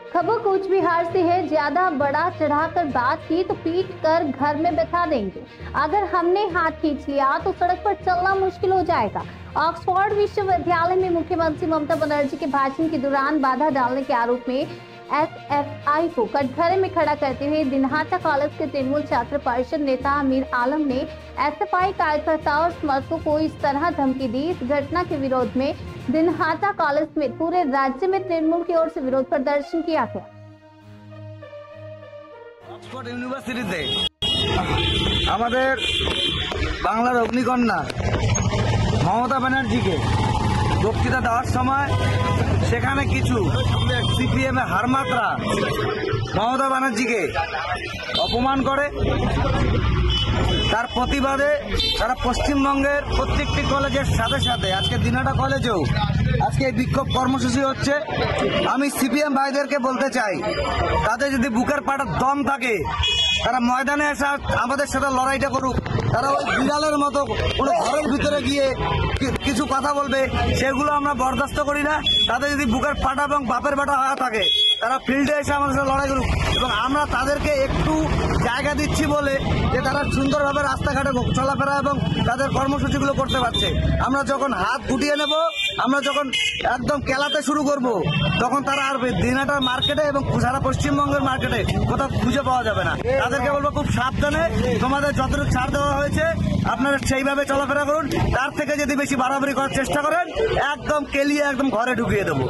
खबर कूच बिहार से है। ज्यादा बड़ा चढ़ाकर बात की तो पीट कर घर में बैठा देंगे। अगर हमने हाथ खींच लिया तो सड़क पर चलना मुश्किल हो जाएगा। ऑक्सफोर्ड विश्वविद्यालय में मुख्यमंत्री ममता बनर्जी के भाषण के दौरान बाधा डालने के आरोप में एसएफआई को कटघरे में खड़ा करते हुए दिनहाटा कॉलेज के तृणमूल छात्र परिषद नेता अमीर आलम ने एसएफआई कार्यकर्ताओं और समर्थकों को इस तरह धमकी दी। इस घटना के विरोध में दिनहाटा कॉलेज में पूरे राज्य में तृणमूल की ओर से विरोध प्रदर्शन किया गया। অক্সফোর্ড ইউনিভার্সিটিতে আমাদের বাংলার অগ্নিকন্যা মমতা ব্যানার্জিকে বক্তৃতা দেওয়ার সময় সেখানে কিছু সিপিএম এর হারমাত্রা মমতা ব্যানার্জিকে অপমান করে। তার প্রতিবাদে সারা পশ্চিমবঙ্গের প্রত্যেকটি কলেজের সাথে সাথে আজকে দিনহাটা কলেজেও আজকে এই বিক্ষোভ কর্মসূচি হচ্ছে। আমি সিপিএম ভাইদেরকে বলতে চাই, তাদের যদি বুকের পাটার দম থাকে তারা ময়দানে এসে আমাদের সাথে লড়াইটা করুক। তারা ওই বিড়ালের মতো কোনো ঘরের ভিতরে গিয়ে কিছু কথা বলবে, সেগুলো আমরা বরদাস্ত করি না। তাদের যদি বুকের পাটা এবং বাপের বাটা হওয়া থাকে তারা ফিল্ডে এসে আমাদের সাথে লড়াই করুক। এবং আমরা তাদেরকে একটু জায়গা দিচ্ছি বলে যে তারা সুন্দরভাবে রাস্তাঘাটে চলাফেরা এবং তাদের কর্মসূচিগুলো করতে পারছে। আমরা যখন হাত গুটিয়ে নেব, আমরা যখন একদম কেলাতে শুরু করব, তখন তারা আর দিনহাটার মার্কেটে এবং সারা পশ্চিমবঙ্গের মার্কেটে কোথাও খুঁজে পাওয়া যাবে না। তাদেরকে বলবো খুব সাবধানে, তোমাদের যতটুকু ছাড় দেওয়া হয়েছে আপনারা সেইভাবে চলাফেরা করুন। তার থেকে যদি বেশি বাড়াবাড়ি করার চেষ্টা করেন একদম কেলিয়ে একদম ঘরে ঢুকিয়ে দেবো।